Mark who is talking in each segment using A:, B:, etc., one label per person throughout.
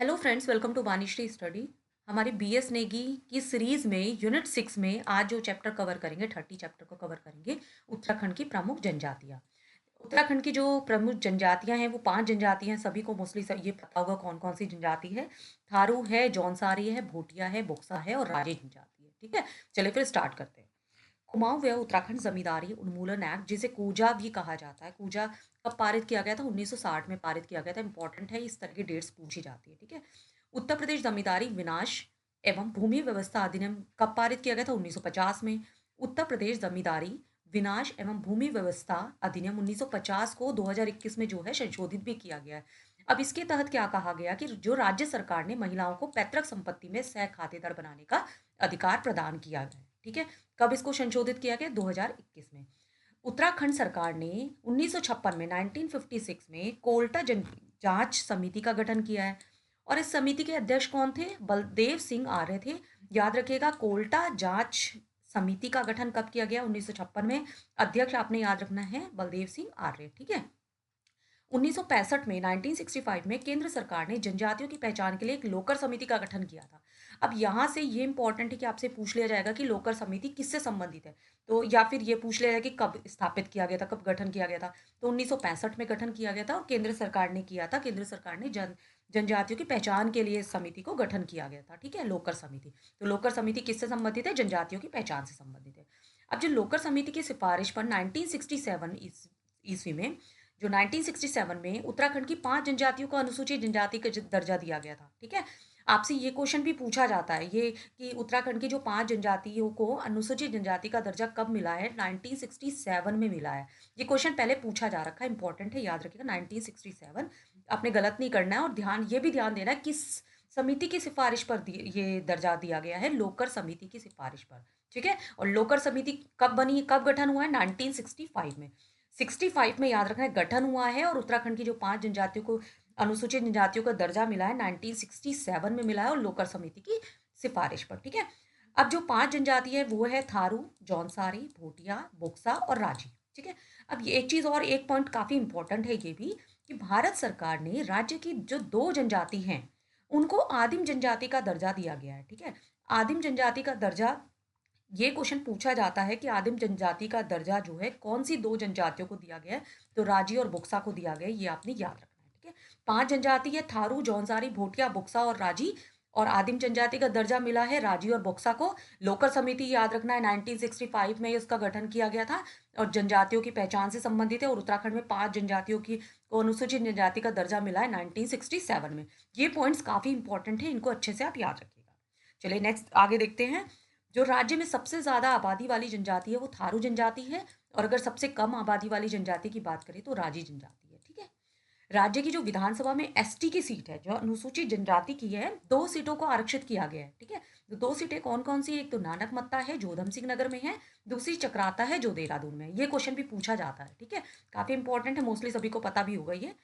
A: Hello friends, welcome to Vanishree study. हमारी BS Negi की series में यूनिट 6 में आज जो चैप्टर कवर करेंगे 30 चैप्टर को कवर करेंगे। उत्तराखंड की प्रमुख जनजातियाँ। उत्तराखंड की जो प्रमुख जनजातियाँ हैं वो 5 जनजातियाँ हैं। सभी को मोस्टली ये पता होगा कौन कौन सी जनजाति है। थारू है, जौनसारी है, भोटिया है, बोक्सा है और राजे जनजाति है। ठीक है, चलिए फिर स्टार्ट करते हैं। कुमाऊं व उत्तराखंड जमींदारी उन्मूलन एक्ट, जिसे कूजा भी कहा जाता है। कूजा कब पारित किया गया था? 1960 में पारित किया गया था। इंपॉर्टेंट है, इस तरह की डेट्स पूछी जाती है। ठीक है। उत्तर प्रदेश जमींदारी विनाश एवं भूमि व्यवस्था अधिनियम कब पारित किया गया था? 1950 में। उत्तर प्रदेश जमींदारी विनाश एवं भूमि व्यवस्था अधिनियम 1950 को 2021 में जो है संशोधित भी किया गया है। अब इसके तहत क्या कहा गया कि जो राज्य सरकार ने महिलाओं को पैतृक संपत्ति में सह खातेदार बनाने का अधिकार प्रदान किया है। ठीक है। कब इसको संशोधित किया गया? 2021 में। उत्तराखंड सरकार ने 1956 में 1956 में कोल्टा जांच समिति का गठन किया है। और इस समिति के अध्यक्ष कौन थे? बलदेव सिंह आर्य थे। याद रखिएगा, कोल्टा जांच समिति का गठन कब किया गया? 1956 में। अध्यक्ष आपने याद रखना है बलदेव सिंह आर्य। ठीक है। 1965 में 1965 में केंद्र सरकार ने जनजातियों की पहचान के लिए एक लोकर समिति का गठन किया था। अब यहाँ से ये इंपॉर्टेंट है कि आपसे पूछ लिया जाएगा कि लोकर समिति किससे संबंधित है। तो या फिर ये पूछ लिया जाएगा कि कब स्थापित किया गया था, कब गठन किया गया था। तो 1965 में गठन किया गया था और केंद्र सरकार ने किया था। केंद्र सरकार ने जनजातियों की पहचान के लिए इस समिति को गठन किया गया था। ठीक है, लोकर समिति। तो लोकर समिति किससे संबंधित है? जनजातियों की पहचान से संबंधित है। अब जो लोकर समिति की सिफारिश पर 1967 ईस्वी में, जो 1967 में उत्तराखंड की 5 जनजातियों को अनुसूचित जनजाति का दर्जा दिया गया था। ठीक है। आपसे ये क्वेश्चन भी पूछा जाता है ये कि उत्तराखंड की जो 5 जनजातियों को अनुसूचित जनजाति का दर्जा कब मिला है? 1967 में मिला है। ये क्वेश्चन पहले पूछा जा रखा है, इंपॉर्टेंट है, याद रखिएगा 1967। आपने गलत नहीं करना है। और ये भी ध्यान देना है किस समिति की सिफारिश पर ये दर्जा दिया गया है? लोकर समिति की सिफारिश पर। ठीक है। और लोकर समिति कब बनी, कब गठन हुआ है? 1965 में। 65 में याद रखना है गठन हुआ है। और उत्तराखंड की जो 5 जनजातियों को अनुसूचित जनजातियों का दर्जा मिला है 1967 में मिला है, और लोकर समिति की सिफारिश पर। ठीक है। अब जो 5 जनजाति है वो है थारू, जौनसारी, भोटिया, बोक्सा और राजी। ठीक है। अब ये एक चीज और, एक पॉइंट काफी इंपॉर्टेंट है ये भी, कि भारत सरकार ने राज्य की जो 2 जनजाति हैं उनको आदिम जनजाति का दर्जा दिया गया है। ठीक है। आदिम जनजाति का दर्जा, ये क्वेश्चन पूछा जाता है कि आदिम जनजाति का दर्जा जो है कौन सी 2 जनजातियों को दिया गया है? तो राजी और बुक्सा को दिया गया है। ये आपने याद रखना है। ठीक है। 5 जनजाति है, थारू, जौनसारी, भोटिया, बुक्सा और राजी। और आदिम जनजाति का दर्जा मिला है राजी और बुक्सा को। लोकर समिति याद रखना है 1965 में इसका गठन किया गया था और जनजातियों की पहचान से संबंधित है। और उत्तराखंड में 5 जनजातियों की को अनुसूचित जनजाति का दर्जा मिला है 1967 में। ये पॉइंट्स काफी इंपॉर्टेंट है, इनको अच्छे से आप याद रखिएगा। चलिए नेक्स्ट आगे देखते हैं। जो राज्य में सबसे ज़्यादा आबादी वाली जनजाति है वो थारू जनजाति है। और अगर सबसे कम आबादी वाली जनजाति की बात करें तो राजी जनजाति है। ठीक है। राज्य की जो विधानसभा में एसटी की सीट है, जो अनुसूचित जनजाति की है, 2 सीटों को आरक्षित किया गया है। ठीक है। तो 2 सीटें कौन कौन सी? एक तो नानक मत्ता है जो उधम सिंह नगर में है, दूसरी चक्राता है जो देहरादून में है। ये क्वेश्चन भी पूछा जाता है। ठीक है। काफी इंपॉर्टेंट है, मोस्टली सभी को पता भी होगा ये।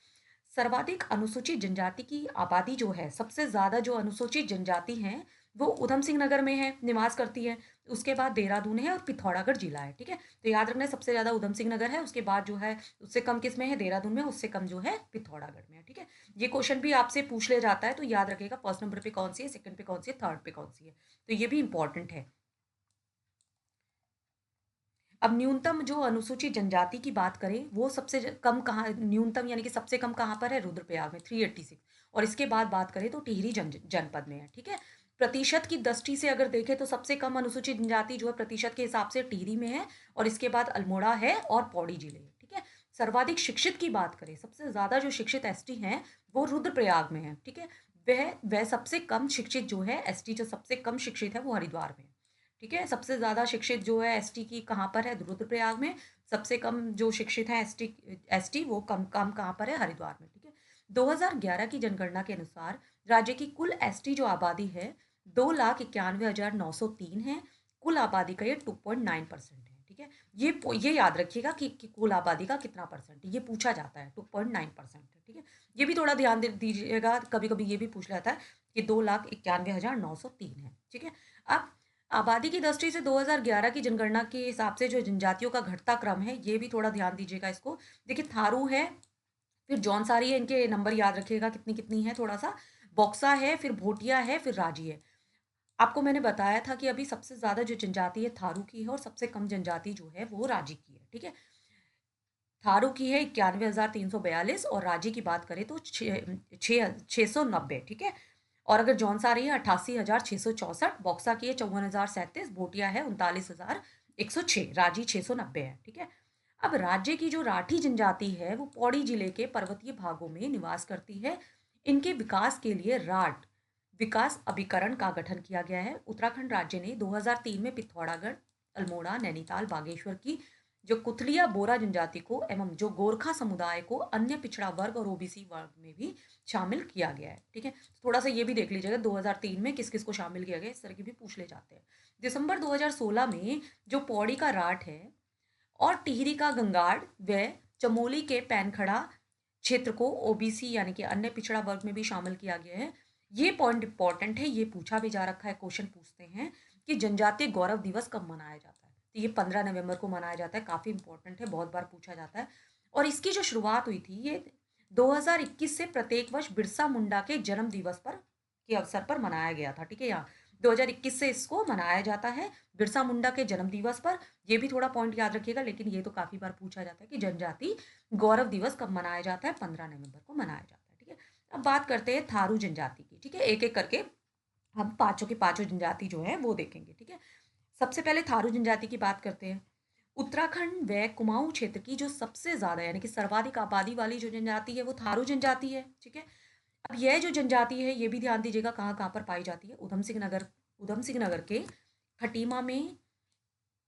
A: सर्वाधिक अनुसूचित जनजाति की आबादी जो है, सबसे ज्यादा जो अनुसूचित जनजाति है वो उधम सिंह नगर में है, निवास करती है। उसके बाद देहरादून है और पिथौरागढ़ जिला है। ठीक है। तो याद रखना है सबसे ज्यादा उधम सिंह नगर है, उसके बाद जो है उससे कम किस में है? देहरादून में। उससे कम जो है पिथौरागढ़ में है। ठीक है। ये क्वेश्चन भी आपसे पूछ लिया जाता है, तो याद रखिएगा फर्स्ट नंबर पे कौन सी है, सेकंड पे कौन सी है, थर्ड पे कौन सी है। तो ये भी इंपॉर्टेंट है। अब न्यूनतम जो अनुसूचित जनजाति की बात करें वो सबसे कम कहाँ, न्यूनतम यानी कि सबसे कम कहाँ पर है? रुद्रप्रयाग में 386। और इसके बाद बात करें तो टिहरी जनपद में है। ठीक है। प्रतिशत की दृष्टि से अगर देखें तो सबसे कम अनुसूचित जनजाति जो है प्रतिशत के हिसाब से टिहरी में है। और इसके बाद अल्मोड़ा है और पौड़ी जिले है। ठीक है। सर्वाधिक शिक्षित की बात करें, सबसे ज्यादा जो शिक्षित एसटी हैं वो रुद्रप्रयाग में है। ठीक है। वह सबसे कम शिक्षित जो है एसटी, जो सबसे कम शिक्षित है वो हरिद्वार में है। ठीक है। सबसे ज़्यादा शिक्षित जो है एसटी की कहाँ पर है? रुद्रप्रयाग में। सबसे कम जो शिक्षित है एसटी एसटी वो कम कम कहाँ पर है? हरिद्वार में। ठीक है। 2011 की जनगणना के अनुसार राज्य की कुल एसटी जो आबादी है 2,91,903 है। कुल आबादी का ये 2.9% है। ठीक है। ये याद रखिएगा कि कुल आबादी का कितना परसेंट है, ये पूछा जाता है। 2.9% है। ठीक है। ये भी थोड़ा ध्यान दीजिएगा, कभी कभी ये भी पूछ जाता है कि 2,91,903 है। ठीक है। अब आबादी की दृष्टि से 2011 की जनगणना के हिसाब से जो जनजातियों का घटता क्रम है ये भी थोड़ा ध्यान दीजिएगा इसको। देखिए थारू है, फिर जौनसारी है, इनके नंबर याद रखिएगा कितनी कितनी है थोड़ा सा। बॉक्सा है, फिर भोटिया है, फिर राजी है। आपको मैंने बताया था कि अभी सबसे ज़्यादा जो जनजाति है थारू की है और सबसे कम जनजाति जो है वो राजी की है, ठीक है? थारू की है 91,342 और राजी की बात करें तो 690, ठीक है? और अगर जौनसारी है 88,664, बॉक्सा की है 54,037, भोटिया है 39,106, राजी 690 है, ठीक है? अब राज्य की जो राठी जनजाति है वो पौड़ी जिले के पर्वतीय भागों में निवास करती है। इनके विकास के लिए राठ विकास अभिकरण का गठन किया गया है। उत्तराखंड राज्य ने 2003 में पिथौरागढ़, अल्मोड़ा, नैनीताल, बागेश्वर की जो कुथलिया बोरा जनजाति को एवं जो गोरखा समुदाय को अन्य पिछड़ा वर्ग और ओबीसी वर्ग में भी शामिल किया गया है, ठीक है? थोड़ा सा ये भी देख लीजिएगा 2003 में किस किस को शामिल किया गया, इस तरह के भी पूछ ले जाते हैं। दिसंबर 2016 में जो पौड़ी का राठ है और टिहरी का गंगाड़ व चमोली के पैनखड़ा क्षेत्र को ओबीसी यानी कि अन्य पिछड़ा वर्ग में भी शामिल किया गया है। ये पॉइंट इंपॉर्टेंट है, ये पूछा भी जा रखा है, क्वेश्चन पूछते हैं कि जनजातीय गौरव दिवस कब मनाया जाता है। तो ये 15 नवंबर को मनाया जाता है, काफ़ी इंपॉर्टेंट है, बहुत बार पूछा जाता है। और इसकी जो शुरुआत हुई थी ये 2021 से प्रत्येक वर्ष बिरसा मुंडा के जन्म दिवस पर के अवसर पर मनाया गया था, ठीक है? यहाँ 2021 से इसको मनाया जाता है बिरसा मुंडा के जन्म दिवस पर। ये भी थोड़ा पॉइंट याद रखिएगा, लेकिन ये तो काफ़ी बार पूछा जाता है कि जनजाति गौरव दिवस कब मनाया जाता है, 15 नवंबर को मनाया जाता है, ठीक है? अब बात करते हैं थारू जनजाति की, ठीक है? एक एक करके हम पांचों की पांचों जनजाति जो है वो देखेंगे, ठीक है? सबसे पहले थारू जनजाति की बात करते हैं। उत्तराखंड व कुमाऊं क्षेत्र की जो सबसे ज्यादा यानी कि सर्वाधिक आबादी वाली जो जनजाति है वो थारू जनजाति है, ठीक है? अब यह जो जनजाति है ये भी ध्यान दीजिएगा कहाँ कहाँ पर पाई जाती है। उधम सिंह नगर के खटीमा में,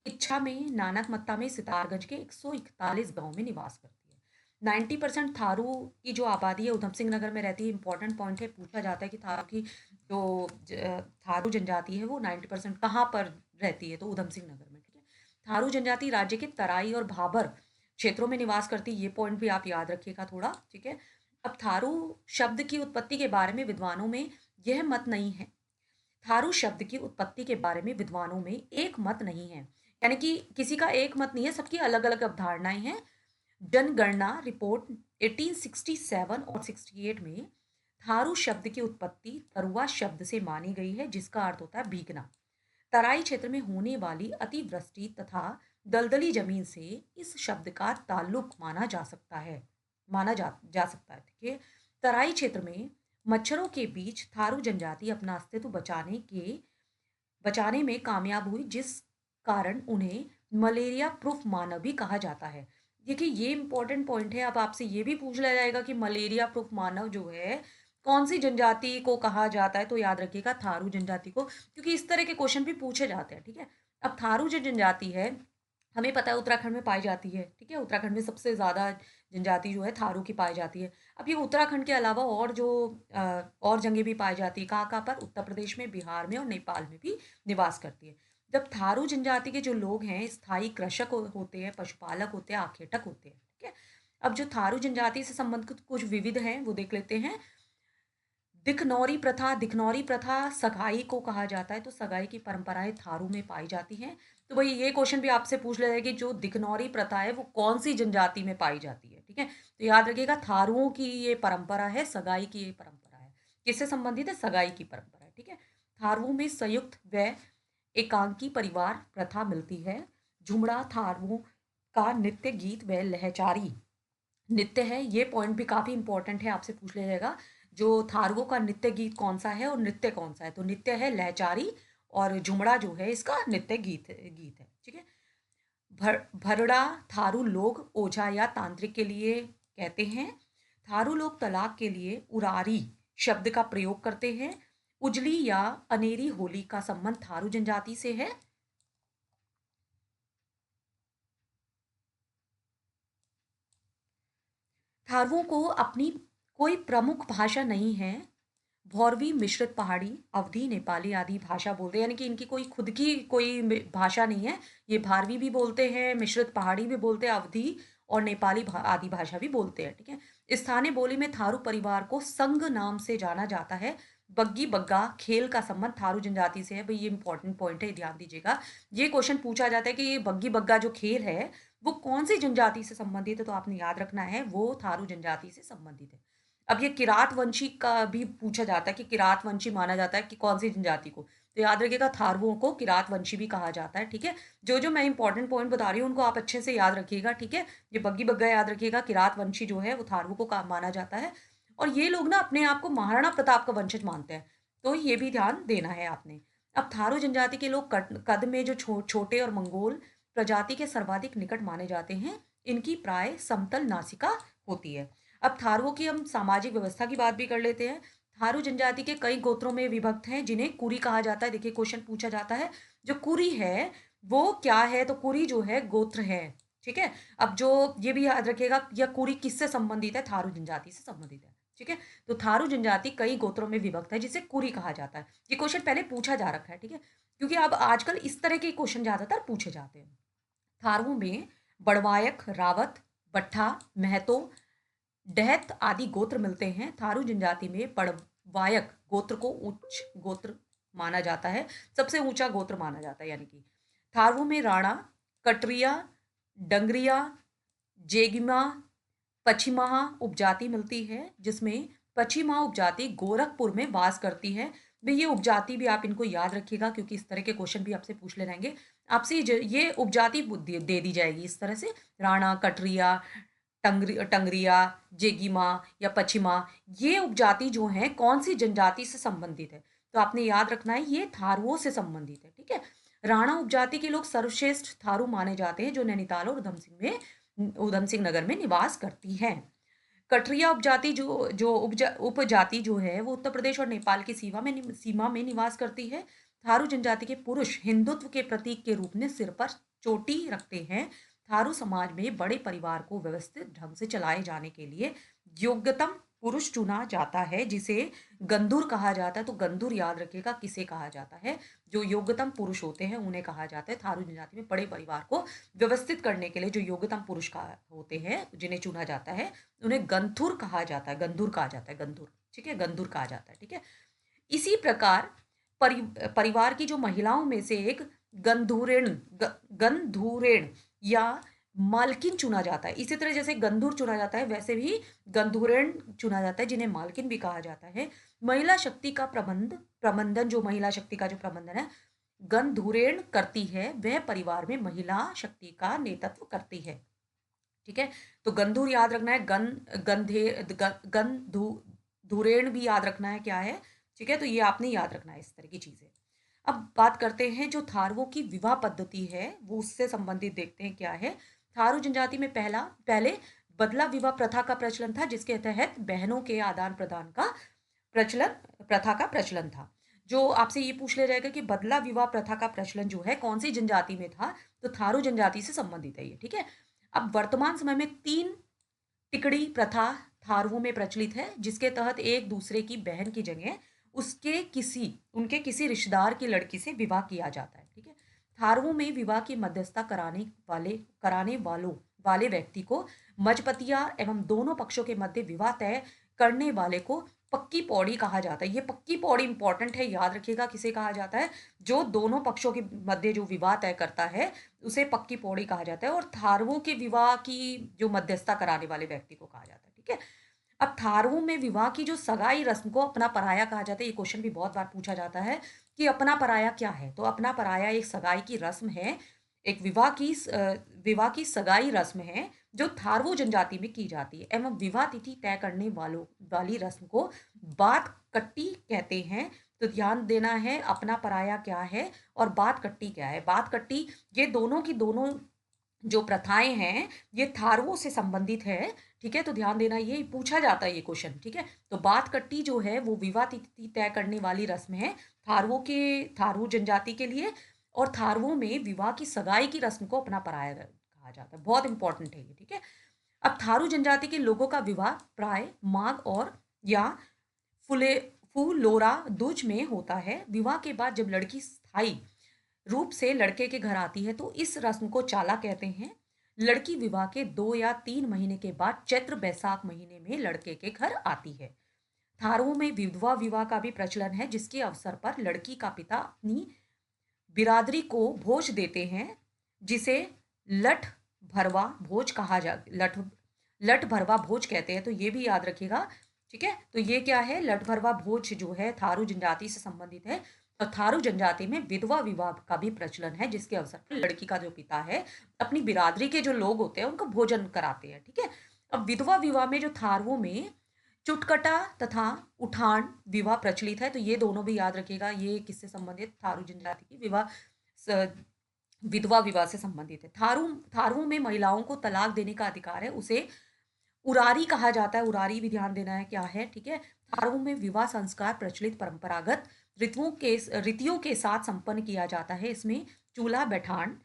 A: इच्छा में, नानक मत्ता में, सितारगंज के 141 गांव में निवास करती है। 90% थारू की जो आबादी है उधम सिंह नगर में रहती है। इंपॉर्टेंट पॉइंट है, पूछा जाता है कि थारू की जो थारू जनजाति है वो 90% कहाँ पर रहती है, तो उधम सिंह नगर में, ठीक है? थारू जनजाति राज्य के तराई और भाबर क्षेत्रों में निवास करती है, ये पॉइंट भी आप याद रखिएगा थोड़ा, ठीक है? अब थारू शब्द की उत्पत्ति के बारे में विद्वानों में यह मत नहीं है। थारू शब्द की उत्पत्ति के बारे में विद्वानों में एक मत नहीं है, यानी कि किसी का एक मत नहीं है, सबकी अलग अलग अवधारणाएं हैं। जनगणना रिपोर्ट 1867 और 68 में थारू शब्द की उत्पत्ति तरुआ शब्द से मानी गई है, जिसका अर्थ होता है भीगना। तराई क्षेत्र में होने वाली अतिवृष्टि तथा दलदली जमीन से इस शब्द का ताल्लुक माना जा सकता है, ठीक है? तराई क्षेत्र में मच्छरों के बीच थारू जनजाति अपना अस्तित्व बचाने में कामयाब हुई, जिस कारण उन्हें मलेरिया प्रूफ मानव भी कहा जाता है। देखिए ये इंपॉर्टेंट पॉइंट है। अब आपसे ये भी पूछ लिया जाएगा कि मलेरिया प्रूफ मानव जो है कौन सी जनजाति को कहा जाता है, तो याद रखिएगा थारू जनजाति को, क्योंकि इस तरह के क्वेश्चन भी पूछे जाते हैं, ठीक है? अब थारू जो जनजाति है हमें पता है उत्तराखंड में पाई जाती है, ठीक है? उत्तराखंड में सबसे ज़्यादा जनजाति जो है थारू की पाई जाती है। अब ये उत्तराखंड के अलावा और जगह भी पाई जाती है, कहाँ-कहाँ पर? उत्तर प्रदेश में, बिहार में और नेपाल में भी निवास करती है। जब थारू जनजाति के जो लोग हैं स्थायी कृषक होते हैं, पशुपालक होते हैं, आखेटक होते हैं, ठीक है? अब जो थारू जनजाति से संबंधित कुछ विविध हैं वो देख लेते हैं। दिखनौरी प्रथा सगाई को कहा जाता है, तो सगाई की परंपराएं थारू में पाई जाती हैं। तो भाई ये क्वेश्चन भी आपसे पूछ लिया जाए कि जो दिखनौरी प्रथा है वो कौन सी जनजाति में पाई जाती है, ठीक है? तो याद रखिएगा थारुओं की ये परंपरा है, सगाई की ये परंपरा है। किससे संबंधित है? सगाई की परंपरा है, ठीक है? थारुओं में संयुक्त व एकांकी परिवार प्रथा मिलती है। झुमड़ा थारुओं का नित्य गीत व लहचारी नित्य है, ये पॉइंट भी काफ़ी इंपॉर्टेंट है, आपसे पूछ लिया जाएगा। जो थारुओं का नित्य गीत कौन सा है और नृत्य कौन सा है? तो नित्य है लहचारी और झुमड़ा जो है इसका नित्य गीत है, ठीक है? भरड़ा थारू लोग ओझा या तांत्रिक के लिए कहते हैं। थारू लोग तलाक के लिए उरारी शब्द का प्रयोग करते हैं। उजली या अनेरी होली का संबंध थारू जनजाति से है। थारुओं को अपनी कोई प्रमुख भाषा नहीं है। भौरवी मिश्रित पहाड़ी, अवधी, नेपाली आदि भाषा बोलते हैं, यानी कि इनकी कोई खुद की कोई भाषा नहीं है। ये भारवी भी बोलते हैं, मिश्रित पहाड़ी भी बोलते हैं, अवधी और नेपाली आदि भाषा भी बोलते हैं, ठीक है? स्थानीय बोली में थारू परिवार को संग नाम से जाना जाता है। बग्गी बग्गा खेल का संबंध थारू जनजाति से है। भाई ये इंपॉर्टेंट पॉइंट है, ध्यान दीजिएगा। ये क्वेश्चन पूछा जाता है कि ये बग्गी बग्गा जो खेल है वो कौन सी जनजाति से संबंधित है, तो आपने याद रखना है वो थारू जनजाति से संबंधित है। अब ये किरात वंशी का भी पूछा जाता है कि किरात वंशी माना जाता है कि कौन सी जनजाति को, तो याद रखिएगा थारुओं को किरात वंशी भी कहा जाता है, ठीक है। जो मैं इंपॉर्टेंट पॉइंट बता रही हूँ उनको आप अच्छे से याद रखिएगा, ठीक है। ये बग्गी बग्गा याद रखिएगा, किरात वंशी जो है वो थारुओं को माना जाता है, और ये लोग ना अपने आप को महाराणा प्रताप का वंशज मानते हैं, तो ये भी ध्यान देना है आपने। अब थारू जनजाति के लोग कद में जो छोटे और मंगोल प्रजाति के सर्वाधिक निकट माने जाते हैं, इनकी प्राय समतल नासिका होती है। अब थारुओं की हम सामाजिक व्यवस्था की बात भी कर लेते हैं। थारू जनजाति के कई गोत्रों में विभक्त हैं जिन्हें कुरी कहा जाता है। देखिए क्वेश्चन पूछा जाता है, जो कुरी है वो क्या है, तो कुरी जो है गोत्र है, ठीक है। अब जो ये भी याद रखिएगा, यह कुरी किससे संबंधित है, थारू जनजाति से संबंधित है, ठीक है। तो थारू जनजाति कई गोत्रों में विभक्त है जिसे कुरी कहा जाता है। ये क्वेश्चन पहले पूछा जा रखा है, ठीक है, क्योंकि अब आजकल इस तरह के क्वेश्चन ज्यादातर पूछे जाते हैं। थारुओं में बड़वायक, रावत, बट्ठा, महतो, डहत आदि गोत्र मिलते हैं। थारू जनजाति में बड़वायक गोत्र को उच्च गोत्र माना जाता है, सबसे ऊंचा गोत्र माना जाता है। यानी कि थारुओं में राणा, कटरिया, डंगरिया, जेगिमा, पछिमाहा उपजाति मिलती है, जिसमें पछिमा उपजाति गोरखपुर में वास करती है। भाई ये उपजाति भी आप इनको याद रखिएगा, क्योंकि इस तरह के क्वेश्चन भी आपसे पूछ ले रहेंगे। आपसे ये उपजाति दे दी जाएगी इस तरह से, राणा, कटरिया, टंगरिया, जेगिमा या पछिमा, ये उपजाति जो है कौन सी जनजाति से संबंधित है, तो आपने याद रखना है ये थारुओं से संबंधित है, ठीक है। राणा उपजाति के लोग सर्वश्रेष्ठ थारू माने जाते हैं, जो नैनीताल और उधम सिंह नगर में निवास करती है। कटरिया उपजाति जो उपजाति जो है वो उत्तर प्रदेश और नेपाल की सीमा में निवास करती है। थारू जनजाति के पुरुष हिंदुत्व के प्रतीक के रूप में सिर पर चोटी रखते हैं। थारू समाज में बड़े परिवार को व्यवस्थित ढंग से चलाए जाने के लिए योग्यतम पुरुष चुना जाता है, जिसे गंधुर कहा जाता है। तो गंधुर याद रखिएगा किसे कहा जाता है, जो योग्यतम पुरुष होते हैं उन्हें कहा जाता है। थारू जनजाति में बड़े परिवार को व्यवस्थित करने के लिए जो योग्यतम पुरुष का होते हैं जिन्हें चुना जाता है, उन्हें गंथुर कहा जाता है, गंधुर कहा जाता है, गंधुर, ठीक है, गंधुर कहा जाता है, ठीक है। इसी प्रकार परिवार की जो महिलाओं में से एक गंधुरेण या मालकिन चुना जाता है। इसी तरह जैसे गंधुर चुना जाता है, वैसे भी गंधुरेण चुना जाता है, जिन्हें मालकिन भी कहा जाता है। महिला शक्ति का प्रबंधन जो महिला शक्ति का जो प्रबंधन है गंधुरेण करती है, वह परिवार में महिला शक्ति का नेतृत्व करती है, ठीक है। तो गंधुर याद रखना है, गंधुरेण भी याद रखना है क्या है, ठीक है। तो ये आपने याद रखना है इस तरह की चीजें। अब बात करते हैं जो थारुओं की विवाह पद्धति है, वो उससे संबंधित देखते हैं क्या है। थारू जनजाति में पहले बदला विवाह प्रथा का प्रचलन था, जिसके तहत बहनों के आदान प्रदान का प्रथा का प्रचलन था। जो आपसे ये पूछ ले जाएगा कि बदला विवाह प्रथा का प्रचलन जो है कौन सी जनजाति में था, तो थारू जनजाति से संबंधित है ये, ठीक है। अब वर्तमान समय में 3 टिकड़ी प्रथा थारुओं में प्रचलित है, जिसके तहत एक दूसरे की बहन की जगह उनके किसी रिश्तेदार की लड़की से विवाह किया जाता है, ठीक है। थारुओं में विवाह की मध्यस्थता कराने वाले व्यक्ति को मजपतिया एवं दोनों पक्षों के मध्य विवाह तय करने वाले को पक्की पौड़ी कहा जाता है। ये पक्की पौड़ी इंपॉर्टेंट है, याद रखिएगा किसे कहा जाता है, जो दोनों पक्षों के मध्य जो विवाह तय करता है उसे पक्की पौड़ी कहा जाता है, और थारुओं के विवाह की जो मध्यस्थता कराने वाले व्यक्ति को कहा जाता है, ठीक है। अब थारुओं में विवाह की जो सगाई रस्म को अपना पराया कहा जाता है। ये क्वेश्चन भी बहुत बार पूछा जाता है कि अपना पराया क्या है, तो अपना पराया एक सगाई की रस्म है, एक विवाह की सगाई रस्म है जो थारवो जनजाति में की जाती है, एवं विवाह तिथि तय करने वाली रस्म को बात कट्टी कहते हैं। तो ध्यान देना है अपना पराया क्या है और बात कट्टी क्या है। बात कट्टी ये दोनों की दोनों जो प्रथाएं हैं ये थारवो से संबंधित है, ठीक है। तो ध्यान देना, ये पूछा जाता है ये क्वेश्चन, ठीक है। तो बात कट्टी जो है वो विवाह तिथि तय करने वाली रस्म है थारवो जनजाति के लिए, और थारवो में विवाह की सगाई की रस्म को अपना पराया कहा जाता है। बहुत इंपॉर्टेंट है ये, ठीक है। अब थारू जनजाति के लोगों का विवाह प्राय माघ और या फुले फूलोरा दूज में होता है। विवाह के बाद जब लड़की स्थायी रूप से लड़के के घर आती है तो इस रस्म को चाला कहते हैं। लड़की विवाह के 2 या 3 महीने के बाद चैत्र बैसाख महीने में लड़के के घर आती है। थारुओं में विधवा विवाह का भी प्रचलन है, जिसके अवसर पर लड़की का पिता अपनी बिरादरी को भोज देते हैं, जिसे लठ भरवा भोज कहा जा लठ लठ भरवा भोज कहते हैं। तो ये भी याद रखिएगा ठीक है, तो ये क्या है, लठभरवा भोज जो है थारू जनजाति से संबंधित है। और थारू जनजाति में विधवा विवाह का भी प्रचलन है, जिसके अवसर पर लड़की का जो पिता है अपनी बिरादरी के जो लोग होते हैं उनको भोजन कराते हैं। ठीक है, अब विधवा विवाह में जो थारुओं में चुटकटा तथा उठान विवाह प्रचलित है, तो ये दोनों भी याद रखिएगा। ये किससे संबंधित, थारू जनजाति की विधवा विवाह से संबंधित है। थारुओं में महिलाओं को तलाक देने का अधिकार है, उसे उरारी कहा जाता है। उरारी भी ध्यान देना है क्या है। ठीक है, थारुओं में विवाह संस्कार प्रचलित परंपरागत रीतियों के साथ संपन्न किया जाता है। इसमें चूल्हा बैठान,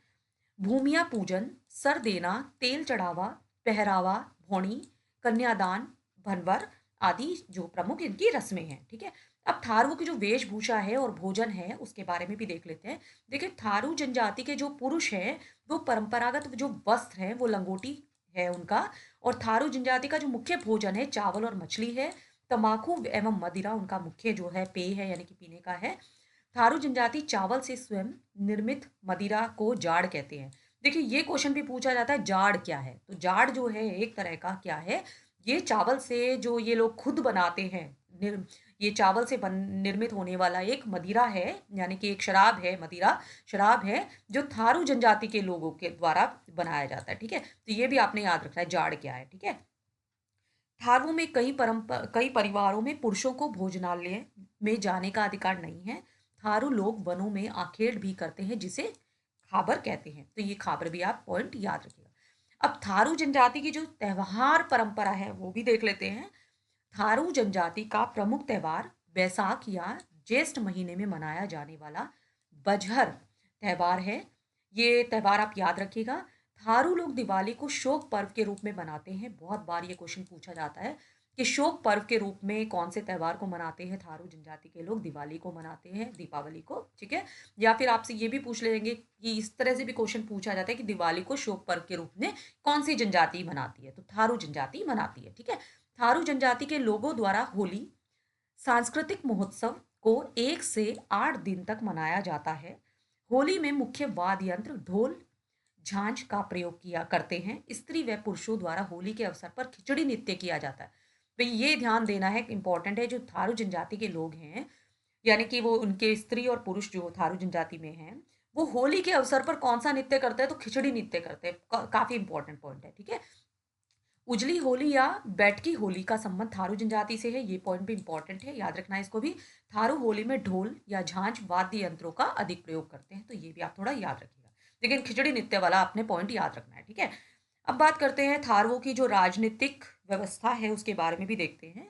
A: भूमिया पूजन, सर देना, तेल चढ़ावा, पहरावा, भौणी, कन्यादान, भनवर आदि जो प्रमुख इनकी रस्में हैं। ठीक है, अब थारुओं की जो वेशभूषा है और भोजन है उसके बारे में भी देख लेते हैं। देखिए, थारू जनजाति के जो पुरुष हैं वो परंपरागत जो वस्त्र हैं वो लंगोटी है उनका। और थारू जनजाति का जो मुख्य भोजन है चावल और मछली है। तम्बाकू एवं मदिरा उनका मुख्य जो है पेय है, यानी कि पीने का है। थारू जनजाति चावल से स्वयं निर्मित मदिरा को जाड़ कहते हैं। देखिए, ये क्वेश्चन भी पूछा जाता है, जाड़ क्या है। तो जाड़ जो है एक तरह का क्या है, ये चावल से जो ये लोग खुद बनाते हैं, ये चावल से निर्मित होने वाला एक मदिरा है, यानी कि एक शराब है, मदिरा शराब है जो थारू जनजाति के लोगों के द्वारा बनाया जाता है। ठीक है, तो ये भी आपने याद रखना है जाड़ क्या है। ठीक है, थारुओं में कई परिवारों में पुरुषों को भोजनालय में जाने का अधिकार नहीं है। थारू लोग वनों में आखेट भी करते हैं, जिसे खाबर कहते हैं। तो ये खाबर भी आप पॉइंट याद रखिएगा। अब थारू जनजाति की जो त्योहार परंपरा है वो भी देख लेते हैं। थारू जनजाति का प्रमुख त्योहार बैसाख या ज्येष्ठ महीने में मनाया जाने वाला बजहर त्योहार है। ये त्योहार आप याद रखिएगा। थारू लोग दिवाली को शोक पर्व के रूप में मनाते हैं। बहुत बार ये क्वेश्चन पूछा जाता है कि शोक पर्व के रूप में कौन से त्योहार को मनाते हैं थारू जनजाति के लोग। दिवाली को मनाते हैं, दीपावली को। ठीक है, या फिर आपसे ये भी पूछ लेंगे कि इस तरह से भी क्वेश्चन पूछा जाता है कि दिवाली को शोक पर्व के रूप में कौन सी जनजाति मनाती है, तो थारू जनजाति मनाती है। ठीक है, थारू जनजाति के लोगों द्वारा होली सांस्कृतिक महोत्सव को 1 से 8 दिन तक मनाया जाता है। होली में मुख्य वाद्य यंत्र ढोल झांझ का प्रयोग किया करते हैं। स्त्री व पुरुषों द्वारा होली के अवसर पर खिचड़ी नृत्य किया जाता है। तो ये ध्यान देना है, इंपॉर्टेंट है। जो थारू जनजाति के लोग हैं, यानी कि वो उनके स्त्री और पुरुष जो थारू जनजाति में हैं, वो होली के अवसर पर कौन सा नृत्य करते हैं, तो खिचड़ी नृत्य करते हैं। काफी इंपॉर्टेंट पॉइंट है। ठीक है, उजली होली या बैठकी होली का संबंध थारू जनजाति से है। ये पॉइंट भी इंपॉर्टेंट है, याद रखना है इसको भी। थारू होली में ढोल या झांझ वाद्य यंत्रों का अधिक प्रयोग करते हैं, तो ये भी आप थोड़ा याद रखिएगा। लेकिन खिचड़ी नृत्य वाला आपने पॉइंट याद रखना है। ठीक है, अब बात करते हैं थारुओं की जो राजनीतिक व्यवस्था है उसके बारे में भी देखते हैं।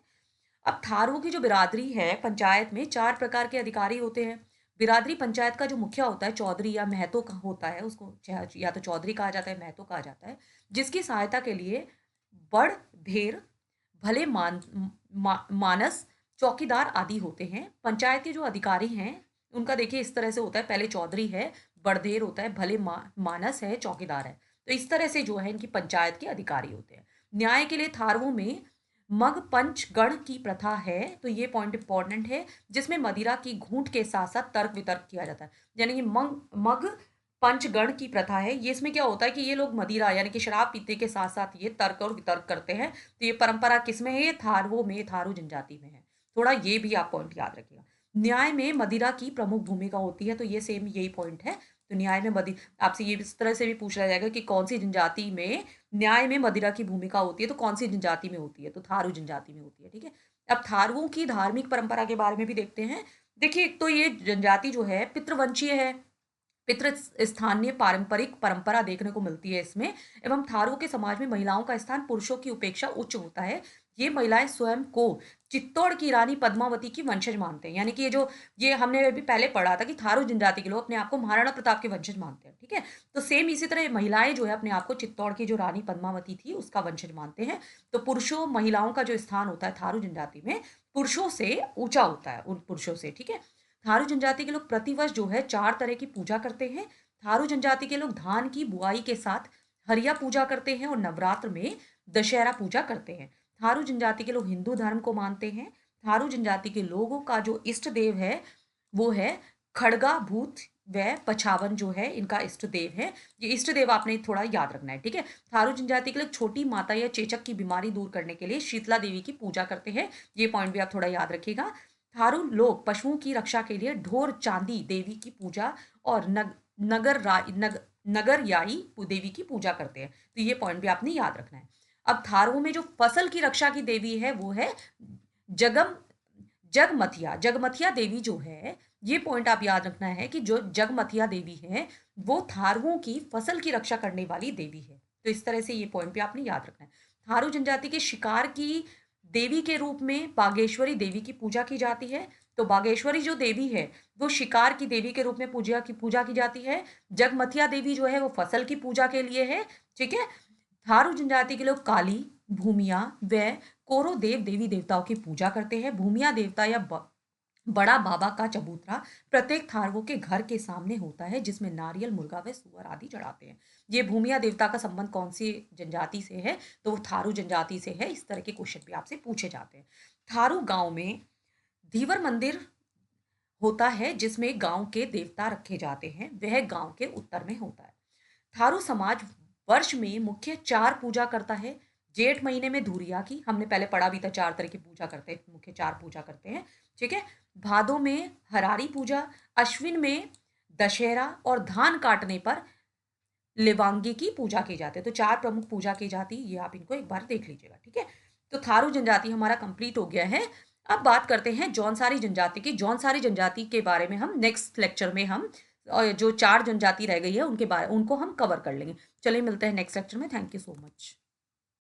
A: अब थारुओं की जो बिरादरी है, पंचायत में 4 प्रकार के अधिकारी होते हैं। बिरादरी पंचायत का जो मुखिया होता है चौधरी या महतो का होता है, उसको या तो चौधरी कहा जाता है, महतो कहा जाता है, जिसकी सहायता के लिए बड़ ढेर भले मानस चौकीदार आदि होते हैं। पंचायत के जो अधिकारी हैं उनका देखिए इस तरह से होता है, पहले चौधरी है, बड़धेर होता है, भले मानस है, चौकीदार है। तो इस तरह से जो है इनकी पंचायत के अधिकारी होते हैं। न्याय के लिए थारवों में मग पंच गण की प्रथा है, तो ये पॉइंट इंपॉर्टेंट है, जिसमें मदिरा की घूंट के साथ साथ तर्क वितर्क किया जाता है। यानी कि मग पंचगण की प्रथा है। ये इसमें क्या होता है कि ये लोग मदिरा यानी कि शराब पीते के साथ साथ ये तर्क और वितर्क करते हैं। तो ये परंपरा किसमें है, ये थारवो में, थारू जनजाति में है। थोड़ा ये भी आप पॉइंट याद रखिएगा। न्याय में मदिरा की प्रमुख भूमिका होती है, तो ये सेम यही पॉइंट है। तो न्याय में मदिरा, आपसे ये इस तरह से भी पूछा जाएगा कि कौन सी जनजाति में न्याय में मदिरा की भूमिका होती है, तो कौन सी जनजाति में होती है, तो थारू जनजाति में होती है। ठीक है, अब थारुओं की धार्मिक परंपरा के बारे में भी देखते हैं। देखिए, एक तो ये जनजाति जो है पितृवंशीय है, पितृ स्थानीय पारंपरिक परंपरा देखने को मिलती है इसमें। एवं थारू के समाज में महिलाओं का स्थान पुरुषों की उपेक्षा उच्च होता है। ये महिलाएं स्वयं को चित्तौड़ की रानी पद्मावती की वंशज मानते हैं। यानी कि ये हमने अभी पहले पढ़ा था कि थारू जनजाति के लोग अपने आप को महाराणा प्रताप के वंशज मानते हैं। ठीक है, तो सेम इसी तरह महिलाएं जो है अपने आप को चित्तौड़ की जो रानी पद्मावती थी उसका वंशज मानते हैं। तो पुरुषों महिलाओं का जो स्थान होता है थारू जनजाति में पुरुषों से ऊंचा होता है, उन पुरुषों से। ठीक है, थारू जनजाति के लोग प्रतिवर्ष जो है 4 तरह की पूजा करते हैं। थारू जनजाति के लोग धान की बुआई के साथ हरिया पूजा करते हैं और नवरात्र में दशहरा पूजा करते हैं। थारू जनजाति के लोग हिंदू धर्म को मानते हैं। थारू जनजाति के लोगों का जो इष्ट देव है वो है खड़गा भूत व पछावन जो है इनका इष्ट देव है। ये इष्ट देव आपने थोड़ा याद रखना है, ठीक है। थारू जनजाति के लोग छोटी माता या चेचक की बीमारी दूर करने के लिए शीतला देवी की पूजा करते हैं। ये पॉइंट भी आप थोड़ा याद रखिएगा। थारू लोग पशुओं की रक्षा के लिए ढोर चांदी देवी की पूजा और नगर याई देवी की पूजा करते हैं। तो ये पॉइंट भी आपने याद रखना है। अब थारू में जो फसल की रक्षा की देवी है वो है जगम जगमथिया। जगमथिया देवी जो है, ये पॉइंट आप याद रखना है कि जो जगमथिया देवी है वो थारुओं की फसल की रक्षा करने वाली देवी है। तो इस तरह से ये पॉइंट भी आपने याद रखना है। थारू जनजाति के शिकार की देवी के रूप में बागेश्वरी देवी की पूजा की जाती है। तो बागेश्वरी जो देवी है वो शिकार की देवी के रूप में पूजा की जाती है। जगमथिया देवी जो है वो फसल की पूजा के लिए है, ठीक है। थारू जनजाति के लोग काली, भूमिया व कोरो देव देवी देवताओं की पूजा करते हैं। भूमिया देवता या बड़ा बाबा का चबूतरा प्रत्येक थारुओं के घर के सामने होता है, जिसमें नारियल, मुर्गा व सुअर आदि चढ़ाते हैं। ये भूमिया देवता का संबंध कौन सी जनजाति से है? तो वो थारू जनजाति से है। इस तरह के क्वेश्चन भी आपसे पूछे जाते हैं। थारू गांव में धीवर मंदिर होता है जिसमें गांव के देवता रखे जाते हैं, वह गांव के उत्तर में होता है। थारू समाज वर्ष में मुख्य 4 पूजा करता है। जेठ महीने में धुरिया की, हमने पहले पढ़ा भी था, 4 तरह की पूजा करते हैं, मुख्य 4 पूजा करते हैं, ठीक है। भादों में हरारी पूजा, अश्विन में दशहरा और धान काटने पर लिवांगी की पूजा की जाती है। तो 4 प्रमुख पूजा की जाती है, ये आप इनको एक बार देख लीजिएगा, ठीक है। तो थारू जनजाति हमारा कंप्लीट हो गया है। अब बात करते हैं जौनसारी जनजाति की। जौनसारी जनजाति के बारे में हम नेक्स्ट लेक्चर में हम जो 4 जनजाति रह गई है उनको हम कवर कर लेंगे। चलिए मिलते हैं नेक्स्ट लेक्चर में। Thank you so much.